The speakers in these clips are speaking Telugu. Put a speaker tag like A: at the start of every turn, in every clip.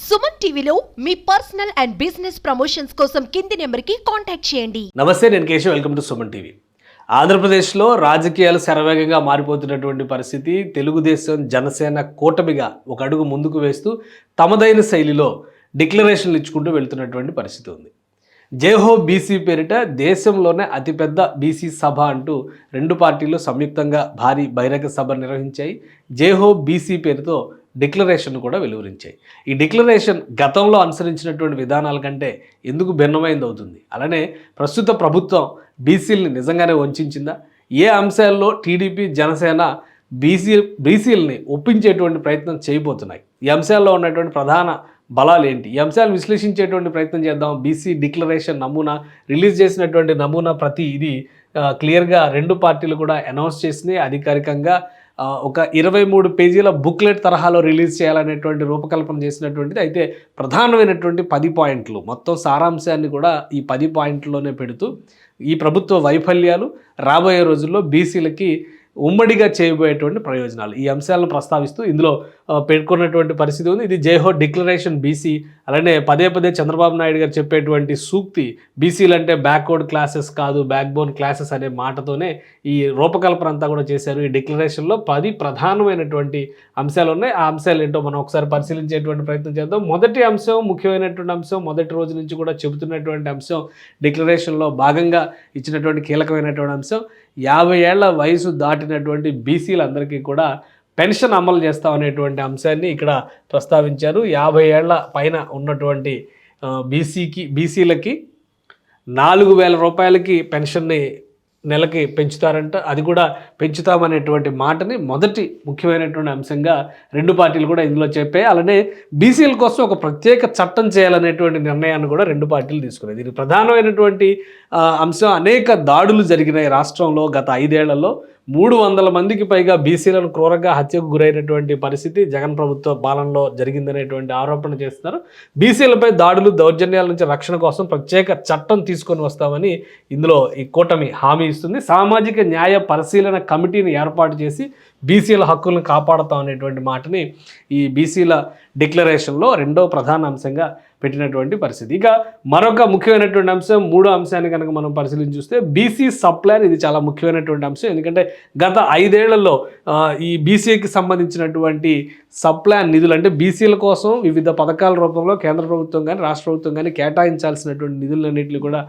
A: సుమన్ టీవీలో మీ పర్సనల్ అండ్ బిజినెస్ ప్రమోషన్స్ కోసం కింది నెంబర్కి కాంటాక్ట్ చేయండి.
B: నమస్తే, నేను Keshav. Welcome to Suman TV. ఆంధ్రప్రదేశ్లో రాజకీయాలు శరవేగంగా మారిపోతున్నటువంటి పరిస్థితి. తెలుగుదేశం జనసేన కూటమిగా ఒక అడుగు ముందుకు వేస్తూ తమదైన శైలిలో డిక్లరేషన్లు ఇచ్చుకుంటూ వెళ్తున్నటువంటి పరిస్థితి ఉంది. జైహో బీసీ పేరిట దేశంలోనే అతిపెద్ద బీసీ సభ అంటూ రెండు పార్టీలు సంయుక్తంగా భారీ బహిరంగ సభ నిర్వహించాయి. జైహో బీసీ పేరుతో డిక్లరేషన్ కూడా వెలువరించాయి. ఈ డిక్లరేషన్ గతంలో అనుసరించినటువంటి విధానాల కంటే ఎందుకు భిన్నమైంది అవుతుంది? అలానే ప్రస్తుత ప్రభుత్వం బీసీలని నిజంగానే వంచిందా? ఏ అంశాల్లో టీడీపీ జనసేన బీసీలని ఒప్పించేటువంటి ప్రయత్నం చేయబోతున్నాయి? ఈ అంశాల్లో ఉన్నటువంటి ప్రధాన బలాలు ఏంటి? ఈ అంశాలు విశ్లేషించేటువంటి ప్రయత్నం చేద్దాం. బీసీ డిక్లరేషన్ నమూనా రిలీజ్ చేసినటువంటి నమూనా ప్రతి ఇది క్లియర్గా రెండు పార్టీలు కూడా అనౌన్స్ చేసినాయి. అధికారికంగా ఒక 23 పేజీల బుక్లెట్ తరహాలో రిలీజ్ చేయాలనేటువంటి రూపకల్పన చేసినటువంటిది. అయితే ప్రధానమైనటువంటి 10 పాయింట్లు, మొత్తం సారాంశాన్ని కూడా ఈ 10 పాయింట్లలోనే పెడుతూ ఈ ప్రభుత్వ వైఫల్యాలు, రాబోయే రోజుల్లో బీసీలకి ఉమ్మడిగా చేయబోయేటువంటి ప్రయోజనాలు, ఈ అంశాలను ప్రస్తావిస్తూ ఇందులో పేర్కొన్నటువంటి పరిస్థితి ఉంది. ఇది జైహో డిక్లరేషన్ బీసీ. అలానే పదే పదే చంద్రబాబు నాయుడు గారు చెప్పేటువంటి సూక్తి, బీసీలు అంటే బ్యాక్వర్డ్ క్లాసెస్ కాదు, బ్యాక్ బోన్ క్లాసెస్ అనే మాటతోనే ఈ రూపకల్పన అంతా కూడా చేశారు. ఈ డిక్లరేషన్లో 10 ప్రధానమైనటువంటి అంశాలు ఉన్నాయి. ఆ అంశాలు ఏంటో మనం ఒకసారి పరిశీలించేటువంటి ప్రయత్నం చేద్దాం. మొదటి అంశం, ముఖ్యమైనటువంటి అంశం, మొదటి రోజు నుంచి కూడా చెబుతున్నటువంటి అంశం, డిక్లరేషన్లో భాగంగా ఇచ్చినటువంటి కీలకమైనటువంటి అంశం, 50 ఏళ్ల వయసు దాటినటువంటి బీసీలందరికీ కూడా పెన్షన్ అమలు చేస్తామనేటువంటి అంశాన్ని ఇక్కడ ప్రస్తావించారు. 50 ఏళ్ల పైన ఉన్నటువంటి బీసీలకి 4,000 రూపాయలకి పెన్షన్ని నెలకి పెంచుతారంట. అది కూడా పెంచుతామనేటువంటి మాటని మొదటి ముఖ్యమైనటువంటి అంశంగా రెండు పార్టీలు కూడా ఇందులో చెప్పాయి. అలానే బీసీల కోసం ఒక ప్రత్యేక చట్టం చేయాలనేటువంటి నిర్ణయాన్ని కూడా రెండు పార్టీలు తీసుకున్నాయి. దీనికి ప్రధానమైనటువంటి అంశం, అనేక దాడులు జరిగినాయి రాష్ట్రంలో గత 5 ఏళ్లలో. 300 మందికి పైగా బీసీలను క్రూరంగా హత్యకు గురైనటువంటి పరిస్థితి జగన్ ప్రభుత్వ పాలనలో జరిగిందనేటువంటి ఆరోపణ చేస్తున్నారు. బీసీలపై దాడులు, దౌర్జన్యాల నుంచి రక్షణ కోసం ప్రత్యేక చట్టం తీసుకొని వస్తామని ఇందులో ఈ కూటమి హామీ ఇస్తుంది. సామాజిక న్యాయ పరిశీలన కమిటీని ఏర్పాటు చేసి బీసీల హక్కులను కాపాడుతాం అనేటువంటి మాటని ఈ బీసీల డిక్లరేషన్లో రెండో ప్రధాన అంశంగా పెట్టినటువంటి పరిస్థితి. ఇక మరొక ముఖ్యమైనటువంటి అంశం, మూడో అంశాన్ని కనుక మనం పరిశీలించి చూస్తే బీసీ సబ్ ప్లాన్. ఇది చాలా ముఖ్యమైనటువంటి అంశం, ఎందుకంటే గత 5 ఏళ్లలో ఈ బీసీకి సంబంధించినటువంటి సబ్ ప్లాన్ నిధులు, అంటే బీసీల కోసం వివిధ పథకాల రూపంలో కేంద్ర ప్రభుత్వం కానీ రాష్ట్ర ప్రభుత్వం కానీ కేటాయించాల్సినటువంటి నిధులన్నింటినీ కూడా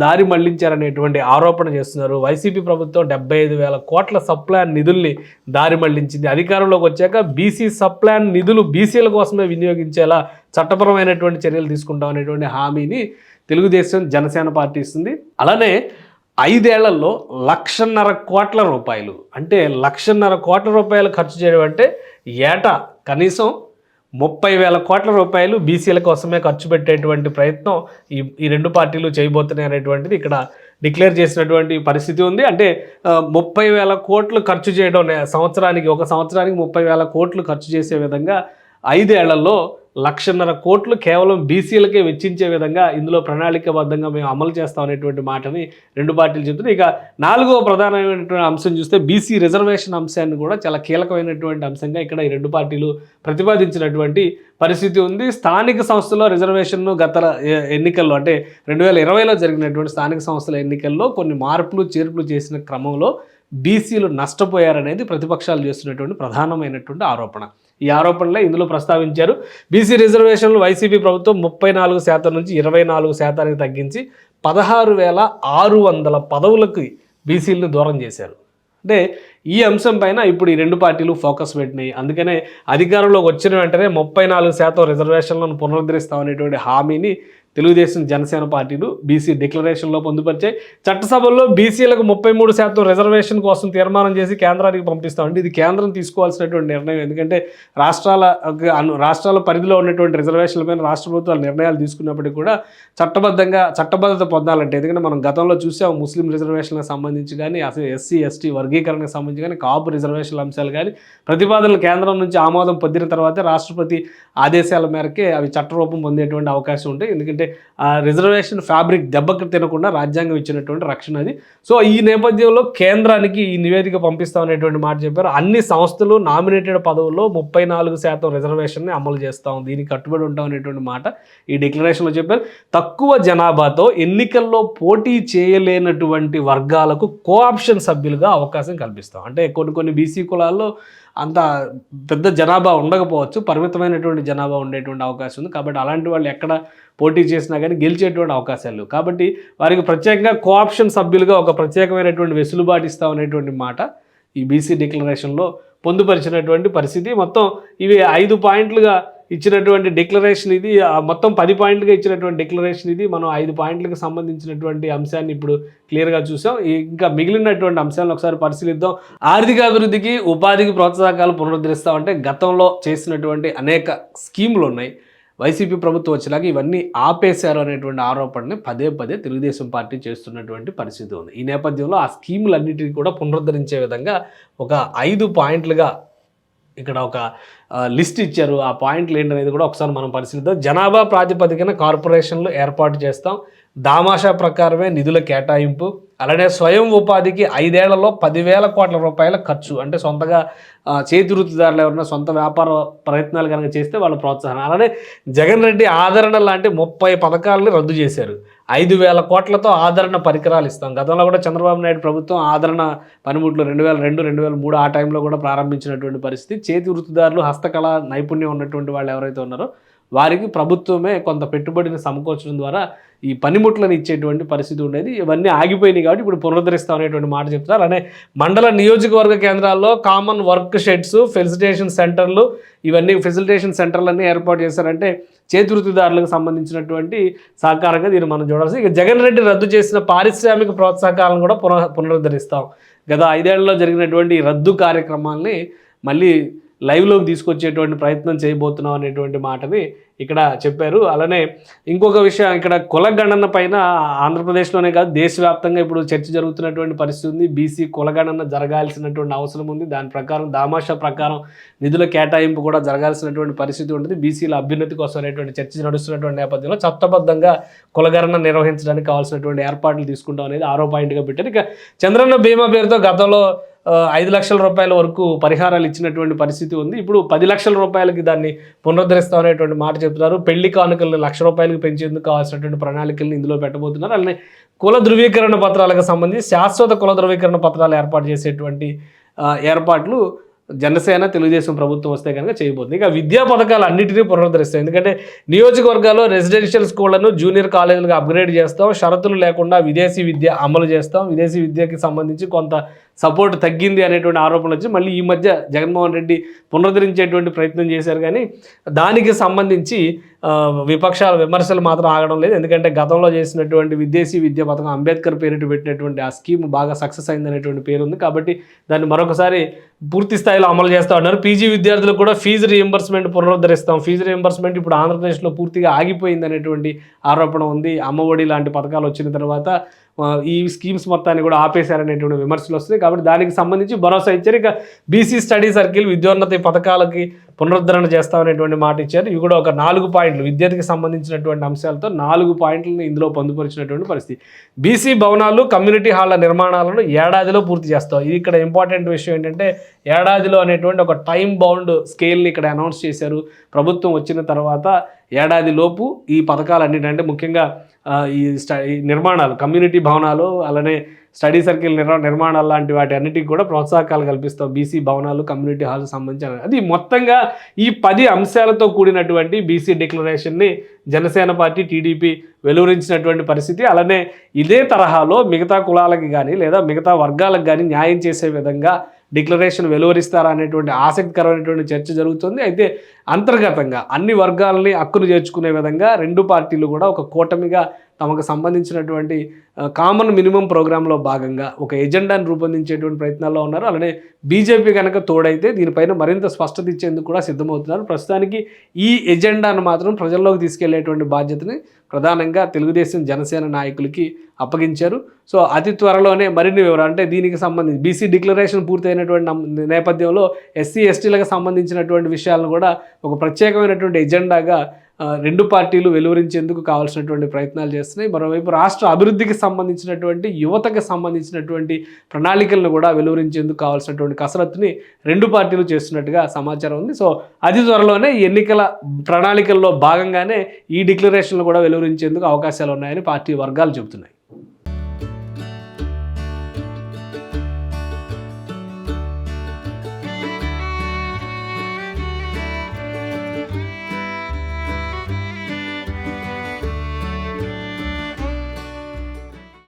B: దారి మళ్లించారనేటువంటి ఆరోపణ చేస్తున్నారు. వైసీపీ ప్రభుత్వం 75,000 కోట్ల సబ్ ప్లాన్ నిధుల్ని దారి మళ్లించింది. అధికారంలోకి వచ్చాక బీసీ సబ్ ప్లాన్ నిధులు బీసీల కోసమే వినియోగించేలా చట్టపరమైనటువంటి చర్యలు తీసుకుంటాం అనేటువంటి హామీని తెలుగుదేశం జనసేన పార్టీ ఇస్తుంది. అలానే 5 ఏళ్లలో 1,50,000 కోట్ల రూపాయలు, అంటే 1,50,000 కోట్ల రూపాయలు ఖర్చు చేయడం అంటే ఏటా కనీసం 30,000 కోట్ల రూపాయలు బీసీల కోసమే ఖర్చు పెట్టేటువంటి ప్రయత్నం ఈ రెండు పార్టీలు చేయబోతున్నాయి అనేటువంటిది ఇక్కడ డిక్లేర్ చేసినటువంటి పరిస్థితి ఉంది. అంటే 30,000 కోట్లు ఖర్చు చేయడం, ఒక సంవత్సరానికి 30,000 కోట్లు ఖర్చు చేసే విధంగా 5 ఏళ్లలో 1,50,000 కోట్లు కేవలం బీసీలకే వెచ్చించే విధంగా ఇందులో ప్రణాళికాబద్ధంగా మేము అమలు చేస్తాం అనేటువంటి మాటని రెండు పార్టీలు చెప్తున్నాయి. ఇక 4వ ప్రధానమైనటువంటి అంశం చూస్తే బీసీ రిజర్వేషన్ అంశాన్ని కూడా చాలా కీలకమైనటువంటి అంశంగా ఇక్కడ ఈ రెండు పార్టీలు ప్రతిపాదించినటువంటి పరిస్థితి ఉంది. స్థానిక సంస్థల రిజర్వేషన్ను గత ఎన్నికల్లో, అంటే 2020లో జరిగినటువంటి స్థానిక సంస్థల ఎన్నికల్లో కొన్ని మార్పులు చేర్పులు చేసిన క్రమంలో బీసీలు నష్టపోయారనేది ప్రతిపక్షాలు చేస్తున్నటువంటి ప్రధానమైనటువంటి ఆరోపణ. ఈ ఆరోపణలే ఇందులో ప్రస్తావించారు. బీసీ రిజర్వేషన్లు వైసీపీ ప్రభుత్వం 34% నుంచి 24% తగ్గించి 16,600 పదవులకు బీసీలను దూరం చేశారు. అంటే ఈ అంశం పైన ఇప్పుడు ఈ రెండు పార్టీలు ఫోకస్ పెట్టినాయి. అందుకనే అధికారంలోకి వచ్చిన వెంటనే 34% రిజర్వేషన్లను పునరుద్ధరిస్తామనేటువంటి హామీని తెలుగుదేశం జనసేన పార్టీలు బీసీ డిక్లరేషన్లో పొందుపరిచాయి. చట్టసభల్లో బీసీలకు 33% రిజర్వేషన్ కోసం తీర్మానం చేసి కేంద్రానికి పంపిస్తామండి. ఇది కేంద్రం తీసుకోవాల్సినటువంటి నిర్ణయం, ఎందుకంటే రాష్ట్రాల పరిధిలో ఉన్నటువంటి రిజర్వేషన్లపైన రాష్ట్ర ప్రభుత్వాలు నిర్ణయాలు తీసుకున్నప్పటికీ కూడా చట్టబద్ధత పొందాలంటే, ఎందుకంటే మనం గతంలో చూసాం ముస్లిం రిజర్వేషన్లకు సంబంధించి కానీ, అసలు ఎస్సీ ఎస్టీ వర్గీకరణకు సంబంధించి కానీ, కాపు రిజర్వేషన్ల అంశాలు కానీ ప్రతిపాదనలు కేంద్రం నుంచి ఆమోదం పొందిన తర్వాతే రాష్ట్రపతి ఆదేశాల మేరకే అవి చట్టరూపం పొందేటువంటి అవకాశం ఉంటాయి. ఎందుకంటే అంటే ఆ రిజర్వేషన్ ఫ్యాబ్రిక్ దెబ్బకు తినకుండా రాజ్యాంగం ఇచ్చినటువంటి రక్షణ అది. సో ఈ నేపథ్యంలో కేంద్రానికి ఈ నివేదిక పంపిస్తామనేటువంటి మాట చెప్పారు. అన్ని సంస్థలు నామినేటెడ్ పదవుల్లో 34% రిజర్వేషన్ని అమలు చేస్తాం, దీనికి కట్టుబడి ఉంటాం అనేటువంటి మాట ఈ డిక్లరేషన్లో చెప్పారు. తక్కువ జనాభాతో ఎన్నికల్లో పోటీ చేయలేనటువంటి వర్గాలకు కోఆప్షన్ సభ్యులుగా అవకాశం కల్పిస్తాం. అంటే కొన్ని బీసీ కులాల్లో అంత పెద్ద జనాభా ఉండకపోవచ్చు, పరిమితమైనటువంటి జనాభా ఉండేటువంటి అవకాశం ఉంది. కాబట్టి అలాంటి వాళ్ళు ఎక్కడ పోటీ చేసినా కానీ గెలిచేటువంటి అవకాశాలు లేవు. కాబట్టి వారికి ప్రత్యేకంగా కోఆప్షన్ సభ్యులుగా ఒక ప్రత్యేకమైనటువంటి వెసులుబాటు ఇస్తాం అనేటువంటి మాట ఈ బీసీ డిక్లరేషన్లో పొందుపరిచినటువంటి పరిస్థితి. మొత్తం ఇవి 5 పాయింట్లుగా ఇచ్చినటువంటి డిక్లరేషన్ ఇది, మొత్తం 10 పాయింట్లుగా ఇచ్చినటువంటి డిక్లరేషన్ ఇది. మనం 5 పాయింట్లకు సంబంధించినటువంటి అంశాన్ని ఇప్పుడు క్లియర్గా చూసాం. ఇంకా మిగిలినటువంటి అంశాలను ఒకసారి పరిశీలిద్దాం. ఆర్థిక అభివృద్ధికి ఉపాధికి ప్రోత్సాహకాలు పునరుద్ధరిస్తామంటే గతంలో చేసినటువంటి అనేక స్కీములు ఉన్నాయి. వైసీపీ ప్రభుత్వం వచ్చేలాగా ఇవన్నీ ఆపేశారు అనేటువంటి ఆరోపణని పదే తెలుగుదేశం పార్టీ చేస్తున్నటువంటి పరిస్థితి ఉంది. ఈ నేపథ్యంలో ఆ స్కీములన్నిటికీ కూడా పునరుద్ధరించే విధంగా ఒక 5 పాయింట్లుగా ఇక్కడ ఒక లిస్ట్ ఇచ్చారు. ఆ పాయింట్లు ఏంటనేది కూడా ఒకసారి మనం పరిశీలిద్దాం. జనాభా ప్రాతిపదికన కార్పొరేషన్లు ఏర్పాటు చేస్తాం, దామాషా ప్రకారమే నిధుల కేటాయింపు, అలానే స్వయం ఉపాధికి 5 ఏళ్లలో 10,000 కోట్ల రూపాయల ఖర్చు. అంటే సొంతగా చేతి వృత్తిదారులు ఎవరైనా సొంత వ్యాపార ప్రయత్నాలు కనుక చేస్తే వాళ్ళ ప్రోత్సాహం. అలానే జగన్ రెడ్డి ఆదరణ లాంటి 30 పథకాలని రద్దు చేశారు. 5,000 కోట్లతో ఆదరణ పరికరాలు ఇస్తాం. గతంలో కూడా చంద్రబాబు నాయుడు ప్రభుత్వం ఆదరణ పనిముట్లు 2002, 2003 ఆ టైంలో కూడా ప్రారంభించినటువంటి పరిస్థితి. చేతి వృత్తిదారులు, హస్తకళ నైపుణ్యం ఉన్నటువంటి వాళ్ళు ఎవరైతే ఉన్నారో వారికి ప్రభుత్వమే కొంత పెట్టుబడిని సమకూర్చడం ద్వారా ఈ పనిముట్లను ఇచ్చేటువంటి పరిస్థితి ఉండేది. ఇవన్నీ ఆగిపోయినాయి కాబట్టి ఇప్పుడు పునరుద్ధరిస్తాం అనేటువంటి మాట చెప్తారు. అలానే మండల నియోజకవర్గ కేంద్రాల్లో కామన్ వర్క్ షెడ్స్, ఫెసిలిటేషన్ సెంటర్లు, ఇవన్నీ ఫెసిలిటేషన్ సెంటర్లన్నీ ఏర్పాటు చేశారంటే చేతి వృత్తిదారులకు సంబంధించినటువంటి సహకారంగా దీన్ని మనం చూడాల్సి. ఇక జగన్ రెడ్డి రద్దు చేసిన పారిశ్రామిక ప్రోత్సాహకాలను కూడా పునరుద్ధరిస్తాం. గత 5 ఏళ్లలో జరిగినటువంటి రద్దు కార్యక్రమాల్ని మళ్ళీ లైవ్లోకి తీసుకొచ్చేటువంటి ప్రయత్నం చేయబోతున్నాం అనేటువంటి మాటని ఇక్కడ చెప్పారు. అలానే ఇంకొక విషయం, ఇక్కడ కులగణన పైన ఆంధ్రప్రదేశ్లోనే కాదు దేశవ్యాప్తంగా ఇప్పుడు చర్చ జరుగుతున్నటువంటి పరిస్థితి ఉంది. బీసీ కులగణన జరగాల్సినటువంటి అవసరం ఉంది. దాని ప్రకారం దామాషా ప్రకారం నిధుల కేటాయింపు కూడా జరగాల్సినటువంటి పరిస్థితి ఉంటుంది. బీసీల అభ్యున్నతి కోసం అనేటువంటి చర్చ నడుస్తున్నటువంటి నేపథ్యంలో చట్టబద్ధంగా కులగణన నిర్వహించడానికి కావాల్సినటువంటి ఏర్పాట్లు తీసుకుంటాం అనేది 6వ పాయింట్గా పెట్టారు. ఇక చంద్రన్న బీమా పేరుతో గతంలో 5 లక్షల రూపాయల వరకు పరిహారాలు ఇచ్చినటువంటి పరిస్థితి ఉంది. ఇప్పుడు 10 లక్షల రూపాయలకి దాన్ని పునరుద్ధరిస్తాం అనేటువంటి మాట చెప్తున్నారు. పెళ్లి కానుకలను 1,00,000 రూపాయలకి పెంచేందుకు కావాల్సినటువంటి ప్రణాళికలను ఇందులో పెట్టబోతున్నారు. అలానే కుల ధృవీకరణ పత్రాలకు సంబంధించి శాశ్వత కుల ధృవీకరణ పత్రాలు ఏర్పాటు చేసేటువంటి ఏర్పాట్లు జనసేన తెలుగుదేశం ప్రభుత్వం వస్తే కనుక చేయబోతుంది. ఇక విద్యా పథకాలు అన్నింటినీ పునరుద్ధరిస్తాం. ఎందుకంటే నియోజకవర్గాల్లో రెసిడెన్షియల్ స్కూళ్లను జూనియర్ కాలేజీలుగా అప్గ్రేడ్ చేస్తాం, షరతులు లేకుండా విదేశీ విద్య అమలు చేస్తాం. విదేశీ విద్యకి సంబంధించి కొంత సపోర్ట్ తగ్గింది అనేటువంటి ఆరోపణలు వచ్చి మళ్ళీ ఈ మధ్య జగన్మోహన్ రెడ్డి పునరుద్ధరించేటువంటి ప్రయత్నం చేశారు. కానీ దానికి సంబంధించి విపక్షాల విమర్శలు మాత్రం ఆగడం లేదు. ఎందుకంటే గతంలో చేసినటువంటి విదేశీ విద్య పథకం అంబేద్కర్ పేరిట పెట్టినటువంటి ఆ స్కీమ్ బాగా సక్సెస్ అయింది అనేటువంటి పేరు ఉంది. కాబట్టి దాన్ని మరొకసారి పూర్తి స్థాయిలో అమలు చేస్తూ ఉన్నారు. పీజీ విద్యార్థులకు కూడా ఫీజు రీఎంబర్స్మెంట్ పునరుద్ధరిస్తాం. ఫీజు రీఎంబర్స్మెంట్ ఇప్పుడు ఆంధ్రప్రదేశ్లో పూర్తిగా ఆగిపోయింది అనేటువంటి ఆరోపణ ఉంది. అమ్మఒడి లాంటి పథకాలు వచ్చిన తర్వాత ఈ స్కీమ్స్ మొత్తాన్ని కూడా ఆపేశారనేటువంటి విమర్శలు వస్తాయి. కాబట్టి దానికి సంబంధించి భరోసా ఇచ్చారు. ఇక బీసీ స్టడీ సర్కిల్, విద్యోన్నతి పథకాలకి పునరుద్ధరణ చేస్తామనేటువంటి మాట ఇచ్చారు. ఇవి కూడా ఒక 4 పాయింట్లు విద్యకి సంబంధించినటువంటి అంశాలతో 4 పాయింట్లను ఇందులో పొందుపరిచినటువంటి పరిస్థితి. బీసీ భవనాలు, కమ్యూనిటీ హాళ్ల నిర్మాణాలను ఏడాదిలో పూర్తి చేస్తాం. ఇది ఇక్కడ ఇంపార్టెంట్ విషయం ఏంటంటే ఏడాదిలో అనేటువంటి ఒక టైం బౌండ్ స్కేల్ని ఇక్కడ అనౌన్స్ చేశారు. ప్రభుత్వం వచ్చిన తర్వాత ఏడాది లోపు ఈ పథకాలన్నిటి, అంటే ముఖ్యంగా ఈ నిర్మాణాలు, కమ్యూనిటీ భవనాలు, అలానే స్టడీ సర్కిల్ నిర్మాణాలు లాంటి వాటి అన్నిటికీ కూడా ప్రోత్సాహకాలు కల్పిస్తాం. బీసీ భవనాలు, కమ్యూనిటీ హాల్కి సంబంధించిన అది మొత్తంగా ఈ 10 అంశాలతో కూడినటువంటి బీసీ డిక్లరేషన్ని జనసేన పార్టీ, టీడీపీ వెలువరించినటువంటి పరిస్థితి. అలానే ఇదే తరహాలో మిగతా కులాలకి కానీ లేదా మిగతా వర్గాలకు కానీ న్యాయం చేసే విధంగా డిక్లరేషన్ వెలువరిస్తారా అనేటువంటి ఆసక్తికరమైనటువంటి చర్చ జరుగుతుంది. అయితే అంతర్గతంగా అన్ని వర్గాలని హక్కును చేర్చుకునే విధంగా 2 పార్టీలు కూడా ఒక కూటమిగా తమకు సంబంధించినటువంటి కామన్ మినిమం ప్రోగ్రాంలో భాగంగా ఒక ఎజెండాను రూపొందించేటువంటి ప్రయత్నాల్లో ఉన్నారు. అలానే బీజేపీ కనుక తోడైతే దీనిపైన మరింత స్పష్టత ఇచ్చేందుకు కూడా సిద్ధమవుతున్నారు. ప్రస్తుతానికి ఈ ఎజెండాను మాత్రం ప్రజల్లోకి తీసుకెళ్లేటువంటి బాధ్యతని ప్రధానంగా తెలుగుదేశం, జనసేన నాయకులకి అప్పగించారు. సో అతి త్వరలోనే మరిన్ని వివరాలు, అంటే దీనికి సంబంధించి బీసీ డిక్లరేషన్ పూర్తయినటువంటి నేపథ్యంలో ఎస్సీ ఎస్టీలకు సంబంధించినటువంటి విషయాలను కూడా ఒక ప్రత్యేకమైనటువంటి ఎజెండాగా రెండు పార్టీలు వెలువరించేందుకు కావాల్సినటువంటి ప్రయత్నాలు చేస్తున్నాయి. మరోవైపు రాష్ట్ర అభివృద్ధికి సంబంధించినటువంటి యువతకు సంబంధించినటువంటి ప్రణాళికలను కూడా వెలువరించేందుకు కావాల్సినటువంటి కసరత్తుని రెండు పార్టీలు చేస్తున్నట్టుగా సమాచారం ఉంది. సో అతి త్వరలోనే ఈ ఎన్నికల ప్రణాళికల్లో భాగంగానే ఈ డిక్లరేషన్లు కూడా వెలువరించేందుకు అవకాశాలు ఉన్నాయని పార్టీ వర్గాలు చెబుతున్నాయి.